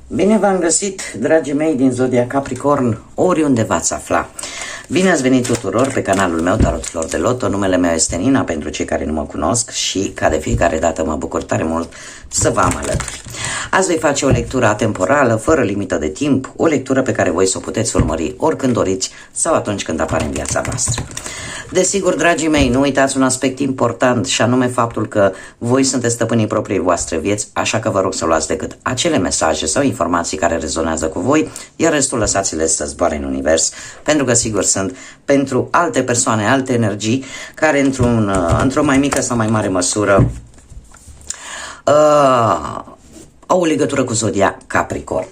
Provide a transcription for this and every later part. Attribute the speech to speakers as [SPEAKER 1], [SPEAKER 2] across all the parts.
[SPEAKER 1] Bine v-am găsit, dragii mei din Zodia Capricorn, oriunde v-ați afla. Bine ați venit tuturor pe canalul meu Tarot Flor de Loto. Numele meu este Nina, pentru cei care nu mă cunosc, și ca de fiecare dată mă bucur tare mult să vă am alături. Azi voi face o lectură atemporală, fără limită de timp, o lectură pe care voi să o puteți urmări oricând doriți sau atunci când apare în viața voastră. Desigur, dragii mei, nu uitați un aspect important, și anume faptul că voi sunteți stăpânii propriei voastre vieți, așa că vă rog să luați decât acele mesaje sau informații care rezonează cu voi, iar restul lăsați-le să zboare în univers, pentru că sigur sunt pentru alte persoane, alte energii, care într-o mai mică sau mai mare măsură au o legătură cu Zodia Capricorn.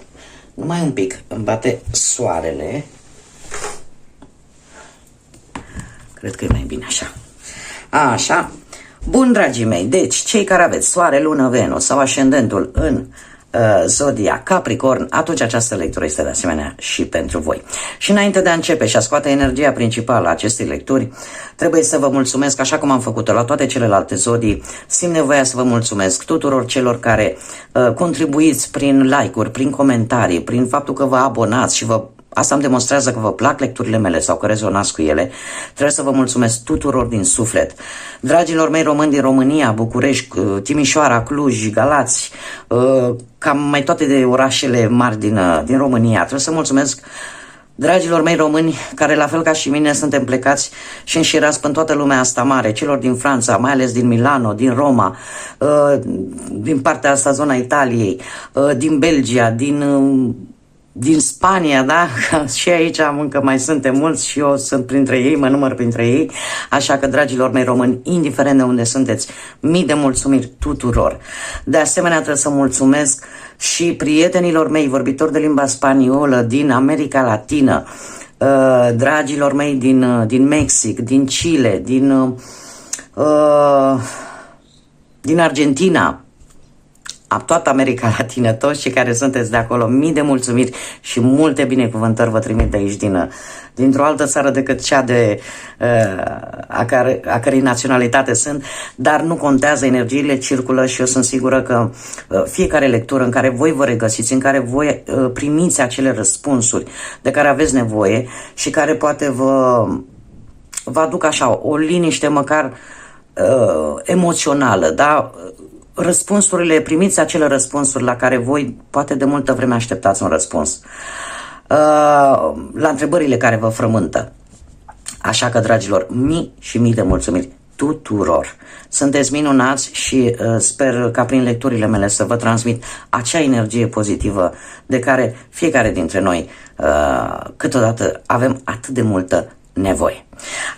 [SPEAKER 1] Numai un pic, îmi bate soarele. Cred că e mai bine așa. Așa. Bun, dragii mei, deci cei care aveți soare, lună, Venus sau ascendentul în Zodia Capricorn, atunci această lectură este de asemenea și pentru voi. Și înainte de a începe și a scoate energia principală a acestei lecturi, trebuie să vă mulțumesc, așa cum am făcut-o la toate celelalte zodii. Simt nevoia să vă mulțumesc tuturor celor care contribuiți prin like-uri, prin comentarii, prin faptul că vă abonați și asta îmi demonstrează că vă plac lecturile mele sau că rezonați cu ele. Trebuie să vă mulțumesc tuturor din suflet. Dragilor mei români din România, București, Timișoara, Cluj, Galați, cam mai toate de orașele mari din România. Trebuie să mulțumesc dragilor mei români, care la fel ca și mine suntem plecați și înșirați până toată lumea asta mare, celor din Franța, mai ales din Milano, din Roma, din partea asta, zona Italiei, din Belgia, din Spania, da? Și aici încă mai suntem mulți și eu sunt printre ei, mă număr printre ei, așa că, dragilor mei români, indiferent de unde sunteți, mii de mulțumiri tuturor. De asemenea, trebuie să mulțumesc și prietenilor mei vorbitori de limba spaniolă din America Latină, dragilor mei din Mexic, din Chile, din Argentina, toată America Latină, toți cei care sunteți de acolo, mii de mulțumiri și multe binecuvântări vă trimit de aici, dintr-o altă țară decât cea a cărei naționalitate sunt, dar nu contează, energiile circulă și eu sunt sigură că fiecare lectură în care voi vă regăsiți, în care voi primiți acele răspunsuri de care aveți nevoie și care poate vă aduc așa o liniște măcar emoțională, da? Primiți acele răspunsuri la care voi poate de multă vreme așteptați un răspuns, la întrebările care vă frământă. Așa că, dragilor, mii și mii de mulțumiri tuturor. Sunteți minunați și sper ca prin lecturile mele să vă transmit acea energie pozitivă de care fiecare dintre noi câteodată avem atât de multă nevoie.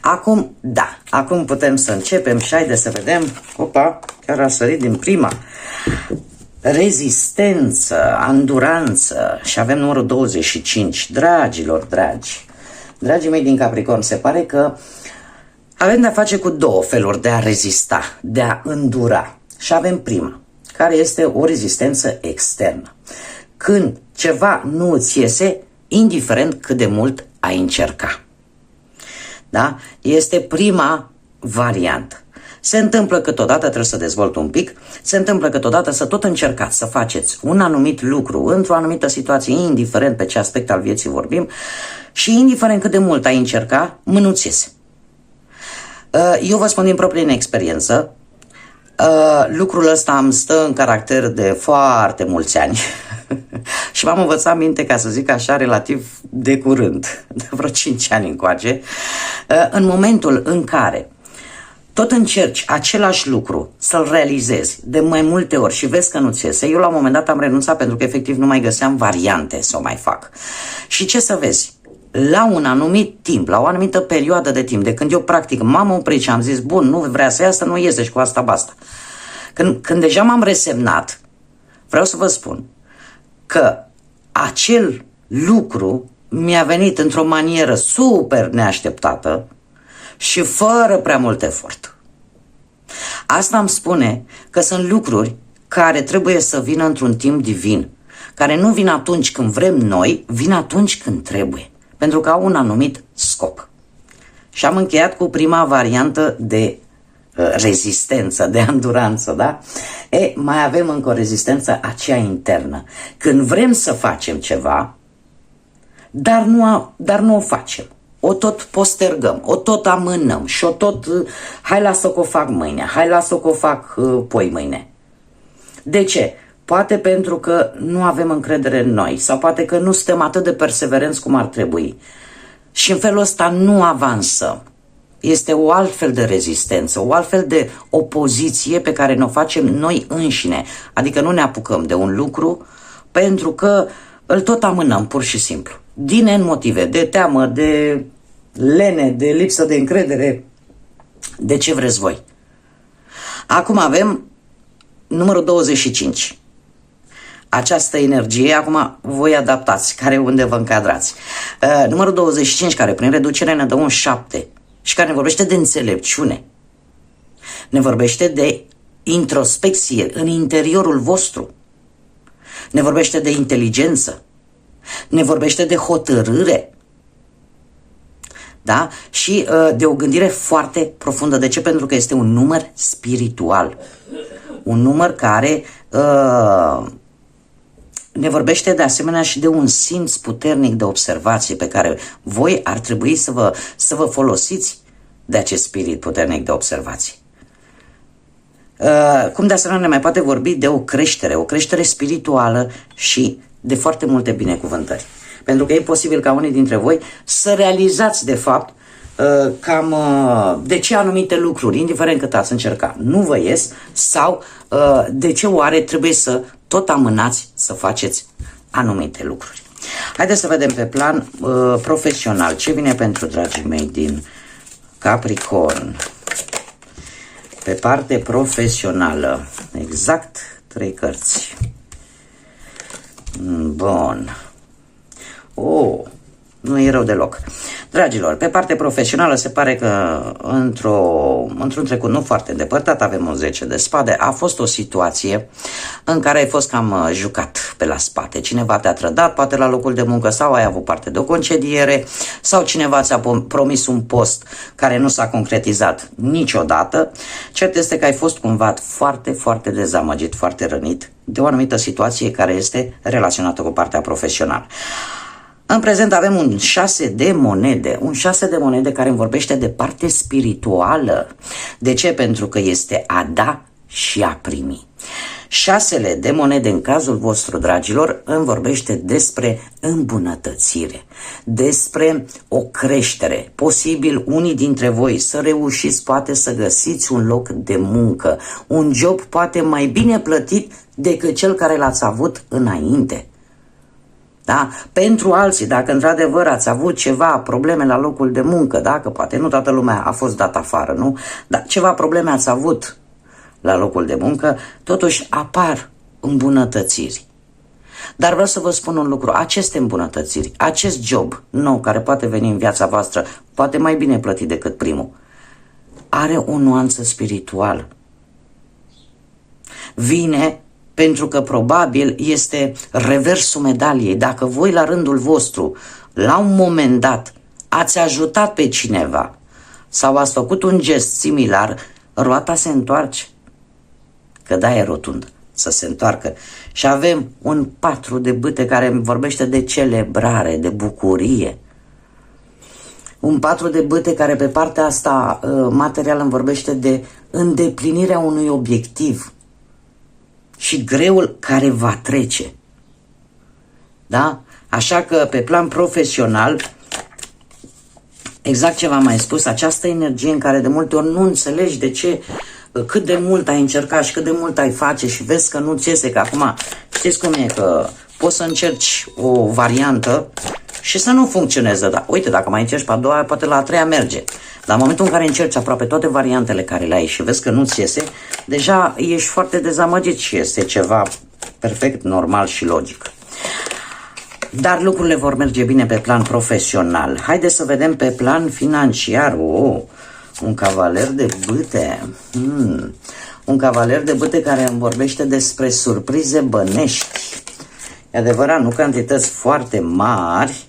[SPEAKER 1] Acum, da, acum putem să începem și haideți să vedem. Opa, chiar a sărit din prima. Rezistență, anduranță, și avem numărul 25. Dragilor dragi, dragii mei din Capricorn, se pare că avem de-a face cu două feluri de a rezista, de a îndura. Și avem prima, care este o rezistență externă. Când ceva nu îți iese, indiferent cât de mult ai încerca. Da? Este prima variantă. Se întâmplă câteodată trebuie să dezvolt un pic, se întâmplă câteodată să tot încercați să faceți un anumit lucru într-o anumită situație, indiferent pe ce aspect al vieții vorbim, și indiferent cât de mult ai încerca, nu-ți iese. Eu vă spun din proprie experiență, lucrul ăsta îmi stă în caracter de foarte mulți ani și m-am învățat minte, ca să zic așa, relativ de curând, de vreo 5 ani încoace, în momentul în care tot încerci același lucru să-l realizezi de mai multe ori și vezi că nu-ți iese. Eu la un moment dat am renunțat pentru că efectiv nu mai găseam variante să o mai fac. Și ce să vezi? La un anumit timp, la o anumită perioadă de timp, de când eu practic m-am oprit și am zis, bun, nu vrea să iasă, nu iese și cu asta basta. Când deja m-am resemnat, vreau să vă spun că acel lucru mi-a venit într-o manieră super neașteptată și fără prea mult efort. Asta îmi spune că sunt lucruri care trebuie să vină într-un timp divin, care nu vin atunci când vrem noi, vin atunci când trebuie, pentru că au un anumit scop. Și am încheiat cu prima variantă de
[SPEAKER 2] rezistență, de anduranță, da? Mai avem încă o rezistență aceea internă. Când vrem să facem ceva, dar nu o facem. O tot postergăm, o tot amânăm și o tot, hai lasă că o fac mâine, hai lasă că o fac poi mâine. De ce? Poate pentru că nu avem încredere în noi sau poate că nu suntem atât de perseverenți cum ar trebui. Și în felul ăsta nu avansăm. Este o altfel de rezistență, o altfel de opoziție pe care ne-o facem noi înșine. Adică nu ne apucăm de un lucru pentru că îl tot amânăm, pur și simplu. Din N motive, de teamă, de lene, de lipsă de încredere, de ce vreți voi. Acum avem numărul 25. Această energie, acum voi adaptați, care unde vă încadrați. Numărul 25, care prin reducere ne dă un 7 și care ne vorbește de înțelepciune. Ne vorbește de introspecție în interiorul vostru. Ne vorbește de inteligență. Ne vorbește de hotărâre. Da? Și de o gândire foarte profundă. De ce? Pentru că este un număr spiritual. Un număr care ne vorbește de asemenea și de un simț puternic de observație pe care voi ar trebui să vă folosiți de acest spirit puternic de observație. Cum de asemenea ne mai poate vorbi de o creștere spirituală și de foarte multe binecuvântări. Pentru că e posibil ca unii dintre voi să realizați de fapt cam de ce anumite lucruri, indiferent cât ați încercat, nu vă ies sau de ce oare trebuie să tot amânați să faceți anumite lucruri. Haideți să vedem pe plan profesional ce vine pentru dragii mei din Capricorn. Pe parte profesională, exact 3 cărți. Bun. Nu e rău deloc. Dragilor, pe parte profesională se pare că într-un trecut nu foarte îndepărtat, avem un 10 de spade, a fost o situație în care ai fost cam jucat pe la spate. Cineva te-a trădat, poate la locul de muncă, sau ai avut parte de o concediere, sau cineva ți-a promis un post care nu s-a concretizat niciodată. Cert este că ai fost cumva foarte, foarte dezamăgit, foarte rănit de o anumită situație care este relaționată cu partea profesională. În prezent avem un 6 de monede, care îmi vorbește de parte spirituală. De ce? Pentru că este a da și a primi. 6 de monede în cazul vostru, dragilor, îmi vorbește despre îmbunătățire, despre o creștere. Posibil unii dintre voi să reușiți poate să găsiți un loc de muncă, un job poate mai bine plătit decât cel care l-ați avut înainte. Da? Pentru alții, dacă într-adevăr ați avut ceva probleme la locul de muncă, dacă poate nu toată lumea a fost dat afară, nu? Dar ceva probleme ați avut la locul de muncă, totuși apar îmbunătățiri. Dar vreau să vă spun un lucru, aceste îmbunătățiri, acest job nou care poate veni în viața voastră, poate mai bine plătit decât primul, are o nuanță spirituală. Vine pentru că probabil este reversul medaliei. Dacă voi la rândul vostru, la un moment dat, ați ajutat pe cineva sau ați făcut un gest similar, roata se întoarce. Că da, e rotund să se întoarcă. Și avem un 4 de bâte care vorbește de celebrare, de bucurie. Un 4 de bâte care pe partea asta materială îmi vorbește de îndeplinirea unui obiectiv și greul care va trece. Da? Așa că pe plan profesional, exact ce v-am mai spus, această energie în care de multe ori nu înțelegi de ce, cât de mult ai încercat și cât de mult ai face și vezi că nu-ți iese, că acum știți cum e, că poți să încerci o variantă și să nu funcționeze. Dar uite, dacă mai încerci pe a doua, poate la a treia merge. Dar în momentul în care încerci aproape toate variantele care le ai și vezi că nu-ți iese, deja ești foarte dezamăgit și este ceva perfect normal și logic. Dar lucrurile vor merge bine pe plan profesional. Haideți să vedem pe plan financiar. Un cavaler de bâte. Un cavaler de bâte care îmi vorbește despre surprize bănești. E adevărat, nu cantități foarte mari.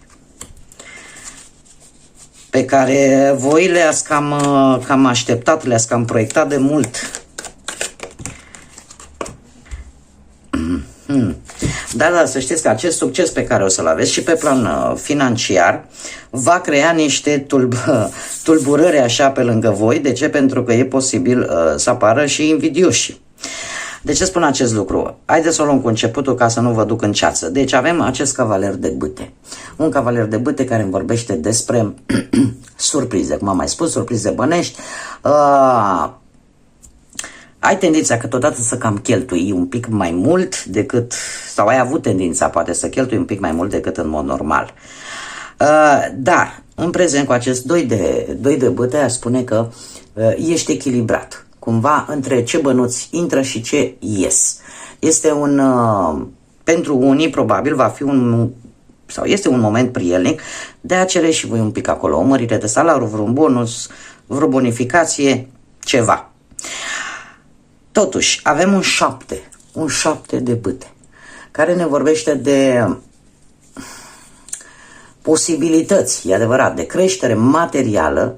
[SPEAKER 2] pe care voi le-ați cam așteptat, le-ați cam proiectat de mult. Da, să știți că acest succes pe care o să-l aveți și pe plan financiar va crea niște tulburări așa pe lângă voi. De ce? Pentru că e posibil să apară și invidioși. De ce spun acest lucru? Haideți să o luăm cu începutul ca să nu vă duc în ceață. Deci avem acest cavaler de bâte. Un cavaler de bâte care îmi vorbește despre surprize. Cum am mai spus, surprize bănești. Ai tendința câteodată să cam cheltui un pic mai mult decât, sau ai avut tendința poate să cheltui un pic mai mult decât în mod normal. Dar în prezent cu acest doi de bâte aș spune că ești echilibrat. Cumva între ce bănuți intră și ce ies. Este pentru unii probabil va fi sau este un moment prielnic de a cere și voi un pic acolo o mărire de salariu, vreun bonus, vreo bonificație, ceva. Totuși, avem un șapte de bâte, care ne vorbește de posibilități, e adevărat, de creștere materială,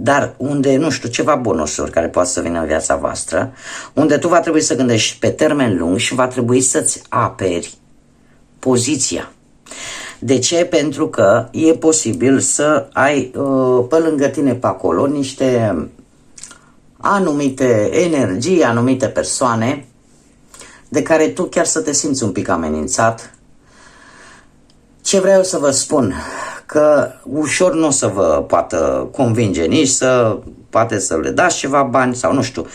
[SPEAKER 2] dar unde, nu știu, ceva bonusuri care poate să vină în viața voastră, unde tu va trebui să gândești pe termen lung și va trebui să-ți aperi poziția. De ce? Pentru că e posibil să ai pe lângă tine pe acolo niște anumite energii, anumite persoane de care tu chiar să te simți un pic amenințat. Ce vreau să vă spun? Că ușor nu o să vă poată convinge nici poate să le dați ceva bani sau nu știu,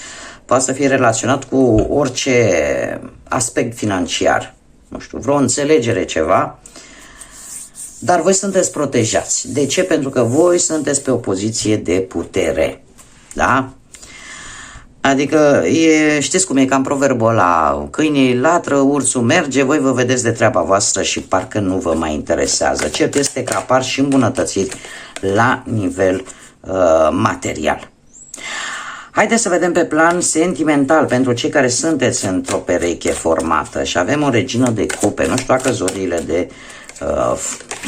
[SPEAKER 2] poate să fie relaționat cu orice aspect financiar, nu știu, vreo înțelegere, ceva, dar voi sunteți protejați. De ce? Pentru că voi sunteți pe o poziție de putere, da? Adică, știți cum e, cam proverbul ăla, câinii latră, ursul merge, voi vă vedeți de treaba voastră și parcă nu vă mai interesează. Cert este că apar și îmbunătățiri la nivel material. Haideți să vedem pe plan sentimental pentru cei care sunteți într-o pereche formată și avem o regină de cupe, nu știu dacă zodiile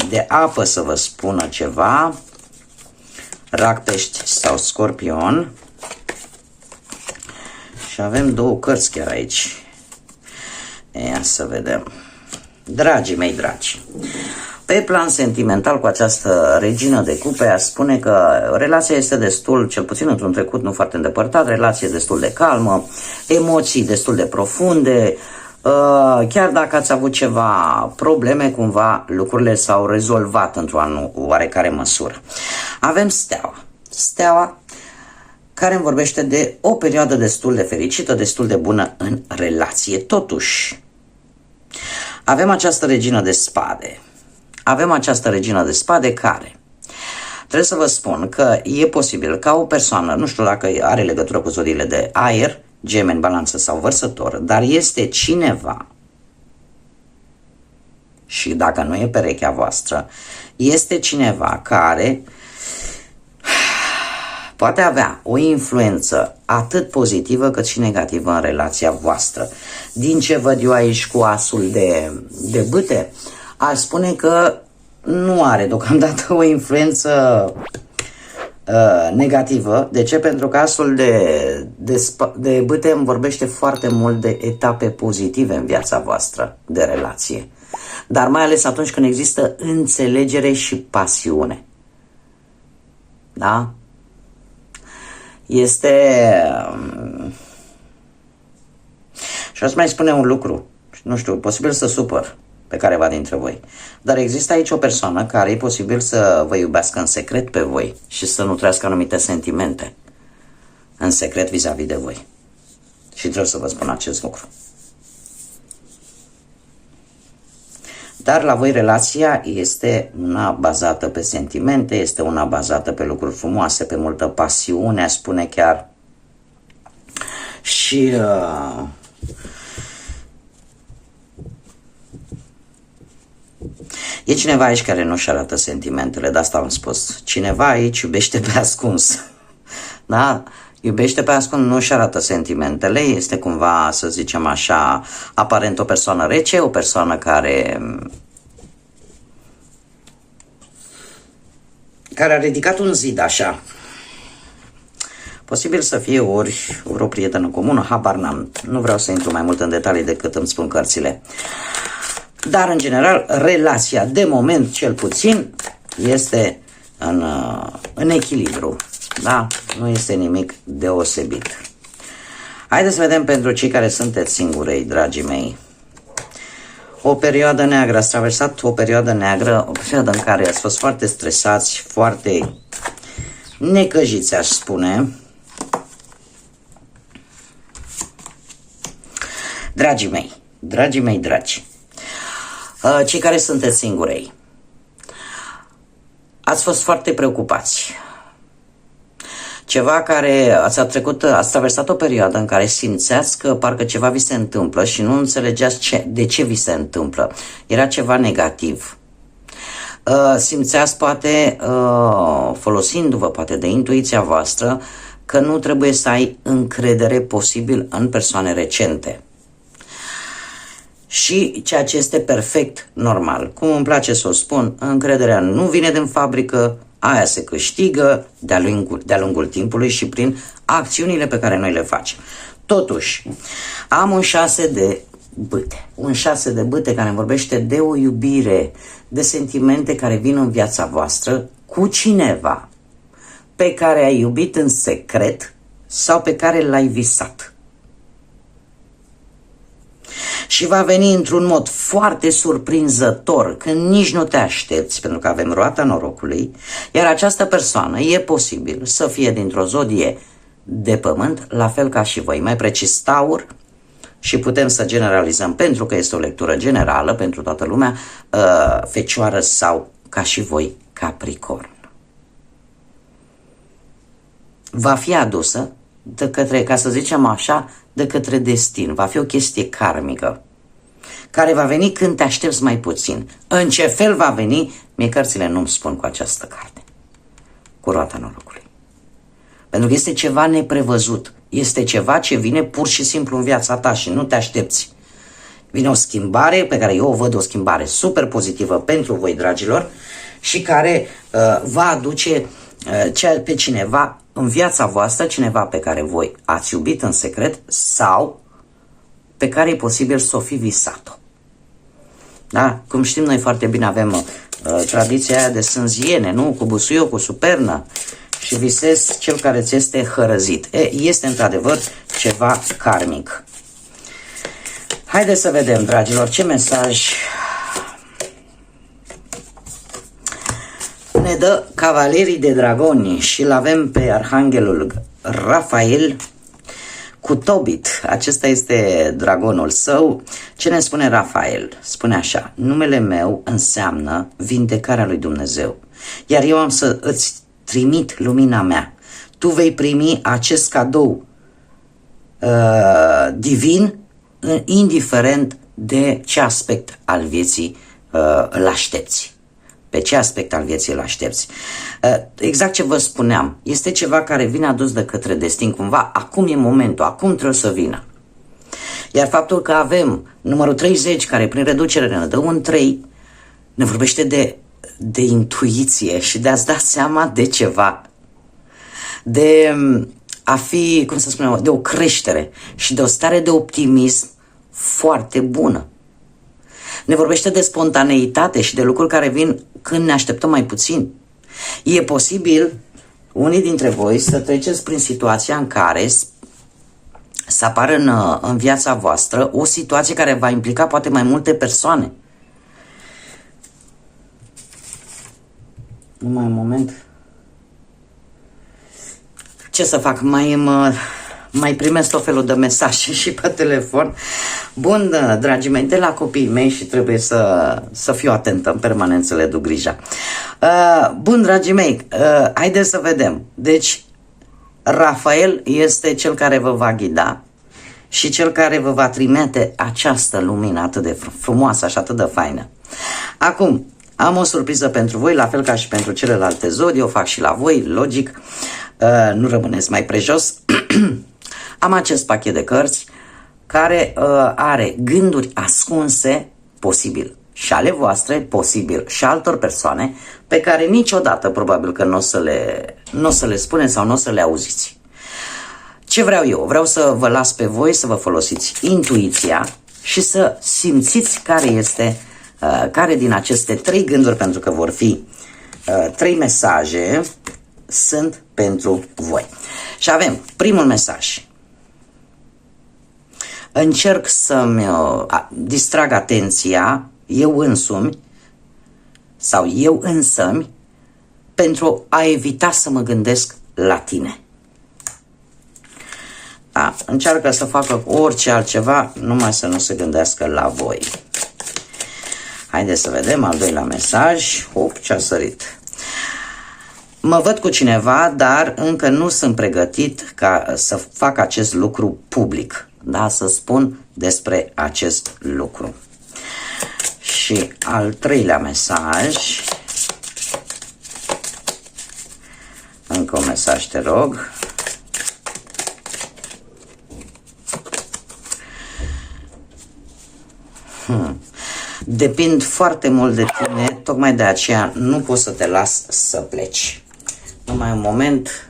[SPEAKER 2] de apă să vă spună ceva, Rac, Pești sau Scorpion. Și avem două cărți chiar aici. Ia să vedem. Dragii mei dragi, pe plan sentimental cu această regină de cupe aș spune că relația este destul, cel puțin într-un trecut nu foarte îndepărtat, relație destul de calmă, emoții destul de profunde, chiar dacă ați avut ceva probleme, cumva lucrurile s-au rezolvat într-o oarecare măsură. Avem steaua care îmi vorbește de o perioadă destul de fericită, destul de bună în relație. Totuși, avem această regină de spade. Care trebuie să vă spun că e posibil ca o persoană, nu știu dacă are legătură cu zodiile de aer, Gemeni, Balanță sau Vărsător, dar este cineva, și dacă nu e perechea voastră, este cineva care poate avea o influență atât pozitivă cât și negativă în relația voastră. Din ce văd eu aici cu asul de bâte, aș spune că nu are deocamdată o influență negativă. De ce? Pentru că asul de bâte îmi vorbește foarte mult de etape pozitive în viața voastră de relație. Dar mai ales atunci când există înțelegere și pasiune. Da? Și o să mai spune un lucru, nu știu, posibil să supăr pe careva dintre voi, dar există aici o persoană care e posibil să vă iubească în secret pe voi și să nu trăiască anumite sentimente în secret vis-a-vis de voi. Și trebuie să vă spun acest lucru. Dar la voi relația este una bazată pe sentimente, este una bazată pe lucruri frumoase, pe multă pasiune, spune chiar. Și e cineva aici care nu-și arată sentimentele, de asta am spus. Cineva aici iubește pe ascuns. Da? Iubește pe ascuns, nu-și arată sentimentele, este cumva, să zicem așa, aparent o persoană rece, o persoană care
[SPEAKER 1] care a ridicat un zid așa. Posibil să fie ori vreo prietenă comună, habar n-am. Nu vreau să intru mai mult în detalii decât îmi spun cărțile. Dar, în general, relația, de moment cel puțin, este în echilibru. Da? Nu este nimic deosebit. Haideți să vedem pentru cei care sunteți singurei, dragii mei. O perioadă neagră, ați traversat o perioadă neagră, o perioadă în care ați fost foarte stresați, foarte necăjiți, aș spune. Dragii mei, dragi, cei care sunteți singurei, ați fost foarte preocupați. Ceva care ați traversat o perioadă în care simțeați că parcă ceva vi se întâmplă și nu înțelegeați de ce vi se întâmplă. Era ceva negativ. Simțeați poate, folosindu-vă poate de intuiția voastră, că nu trebuie să ai încredere posibil în persoane recente. Și ceea ce este perfect normal. Cum îmi place să o spun, încrederea nu vine din fabrică, aia se câștigă de-a lungul timpului și prin acțiunile pe care noi le facem. Totuși, am un 6 de bâte. Un 6 de bâte care îmi vorbește de o iubire, de sentimente care vin în viața voastră cu cineva pe care ai iubit în secret sau pe care l-ai visat. Și va veni într-un mod foarte surprinzător, când nici nu te aștepți, pentru că avem roata norocului, iar această persoană e posibil să fie dintr-o zodie de pământ, la fel ca și voi, mai precis Taur, și putem să generalizăm, pentru că este o lectură generală pentru toată lumea, Fecioară sau, ca și voi, Capricorn. Va fi adusă de către, ca să zicem așa, de către destin. Va fi o chestie karmică care va veni când te aștepți mai puțin. În ce fel va veni, mie cărțile nu-mi spun cu această carte, cu roata norocului. Pentru că este ceva neprevăzut. Este ceva ce vine pur și simplu în viața ta și nu te aștepți. Vine o schimbare pe care eu o văd, o schimbare super pozitivă pentru voi, dragilor, și care va aduce pe cineva în viața voastră, cineva pe care voi ați iubit în secret sau pe care e posibil să o fi visat-o. Da? Cum știm noi foarte bine, avem tradiția aia de sânziene, nu? Cu busuioc, cu supernă, și visezi cel care ți este hărăzit. Este într-adevăr ceva karmic. Haideți să vedem, dragilor, ce mesaj ne dă Cavalerii de Dragoni, și îl avem pe Arhanghelul Rafael cu Tobit. Acesta este dragonul său. Ce ne spune Rafael? Spune așa: numele meu înseamnă vindecarea lui Dumnezeu, iar eu am să îți trimit lumina mea. Tu vei primi acest cadou divin, indiferent de ce aspect al vieții îl aștepți. Pe ce aspect al vieții îl aștepți. Exact ce vă spuneam, este ceva care vine adus de către destin, cumva, acum e momentul, acum trebuie să vină. Iar faptul că avem numărul 30, care prin reducere ne dă un 3, ne vorbește de intuiție și de a-ți da seama de ceva, de a fi, cum să spunem, de o creștere și de o stare de optimism foarte bună. Ne vorbește de spontaneitate și de lucruri care vin când ne așteptăm mai puțin. E posibil, unii dintre voi, să treceți prin situația în care să apară în viața voastră o situație care va implica poate mai multe persoane. Numai un moment. Ce să fac? Mai primesc tot felul de mesaje și pe telefon. Bun, dragii mei, de la copiii mei, și trebuie să fiu atentă în permanență, le duc grija. Bun, dragii mei, haideți să vedem. Deci, Rafael este cel care vă va ghida și cel care vă va trimite această lumină atât de frumoasă și atât de faină. Acum, am o surpriză pentru voi, la fel ca și pentru celelalte zodii, o fac și la voi, logic, nu rămâneți mai prejos. Am acest pachet de cărți care are gânduri ascunse, posibil, și ale voastre, posibil și altor persoane pe care niciodată probabil că nu o să le spuneți sau nu o să le auziți. Ce vreau eu? Vreau să vă las pe voi să vă folosiți intuiția și să simțiți care din aceste 3 gânduri, pentru că vor fi 3 mesaje, sunt pentru voi. Și avem primul mesaj. Încerc să-mi distrag atenția eu însumi sau eu însămi pentru a evita să mă gândesc la tine. Da, încearcă să facă orice altceva, numai să nu se gândească la voi. Haideți să vedem al doilea mesaj. Hop, ce-a sărit. Mă văd cu cineva, dar încă nu sunt pregătit ca să fac acest lucru public. Da, să spun despre acest lucru. Și al treilea mesaj. Încă un mesaj, te rog. Depind foarte mult de tine, tocmai de aceea nu pot să te las să pleci. Numai un moment,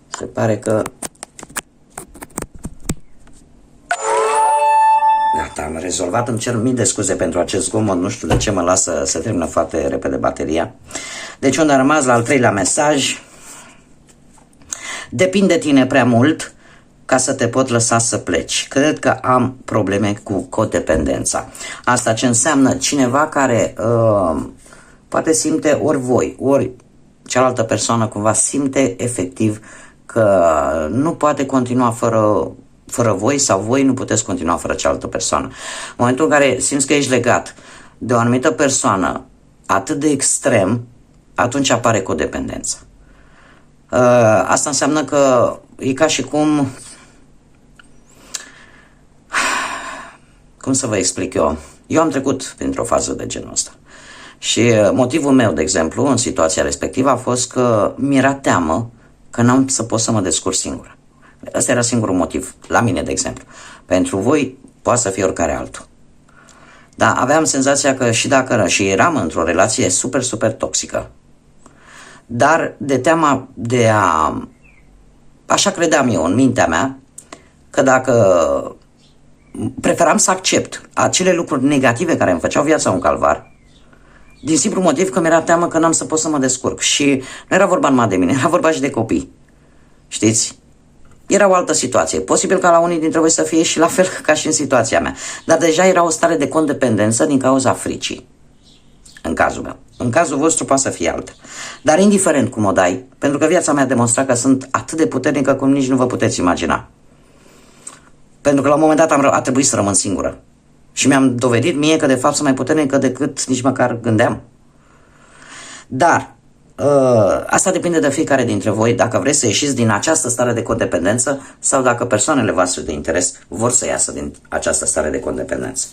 [SPEAKER 1] se pare că... Gata, am rezolvat, îmi cer mii de scuze pentru acest zgomot, nu știu de ce mă lasă să termină foarte repede bateria. Deci unde a rămas la al treilea mesaj, depind de tine prea mult ca să te pot lăsa să pleci. Cred că am probleme cu codependența. Asta ce înseamnă? Cineva care poate simte ori voi, ori cealaltă persoană cumva simte efectiv că nu poate continua fără voi sau voi nu puteți continua fără cealaltă persoană. În momentul în care simți că ești legat de o anumită persoană atât de extrem, atunci apare codependența. Asta înseamnă că e ca și cum să vă explic eu? Eu am trecut printr-o fază de genul ăsta. Și motivul meu, de exemplu, în situația respectivă a fost că mi-era teamă că n-am să pot să mă descurc singură. Ăsta era singurul motiv, la mine, de exemplu. Pentru voi, poate să fie oricare altul. Dar aveam senzația că și eram într-o relație super, super toxică. Dar de teama de a... Așa credeam eu în mintea mea, că dacă preferam să accept acele lucruri negative care îmi făceau viața un calvar, din simplu motiv că mi-era teamă că n-am să pot să mă descurc. Și nu era vorba numai de mine, era vorba și de copii. Știți? Era o altă situație. Posibil ca la unii dintre voi să fie și la fel ca și în situația mea. Dar deja era o stare de codependență din cauza fricii. În cazul meu. În cazul vostru poate să fie altă. Dar indiferent cum o dai, pentru că viața mea a demonstrat că sunt atât de puternică cum nici nu vă puteți imagina. Pentru că la un moment dat a trebuit să rămân singură. Și mi-am dovedit mie că de fapt sunt mai puternică decât nici măcar gândeam. Dar asta depinde de fiecare dintre voi, dacă vreți să ieșiți din această stare de codependență sau dacă persoanele voastre de interes vor să iasă din această stare de codependență.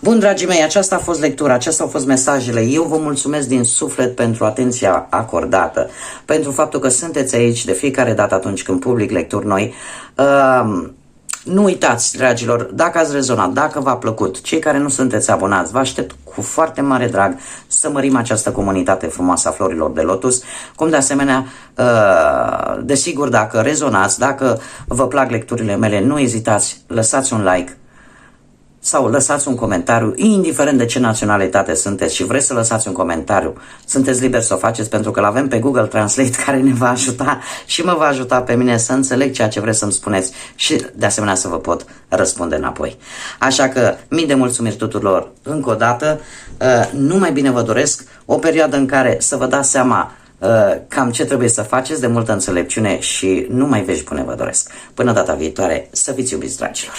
[SPEAKER 1] Bun, dragii mei, aceasta a fost lectura, acestea au fost mesajele. Eu vă mulțumesc din suflet pentru atenția acordată, pentru faptul că sunteți aici de fiecare dată atunci când public lecturi noi. Nu uitați, dragilor, dacă ați rezonat, dacă v-a plăcut, cei care nu sunteți abonați, vă aștept cu foarte mare drag să mărim această comunitate frumoasă a florilor de lotus, cum de asemenea, desigur, dacă rezonați, dacă vă plac lecturile mele, nu ezitați, lăsați un like sau lăsați un comentariu, indiferent de ce naționalitate sunteți și vreți să lăsați un comentariu, sunteți liberi să o faceți pentru că l-avem pe Google Translate care ne va ajuta și mă va ajuta pe mine să înțeleg ceea ce vreți să-mi spuneți și de asemenea să vă pot răspunde înapoi. Așa că mii de mulțumiri tuturor încă o dată, numai bine vă doresc o perioadă în care să vă dați seama cam ce trebuie să faceți, de multă înțelepciune și numai vești bune vă doresc. Până data viitoare, să fiți iubiți, dragilor!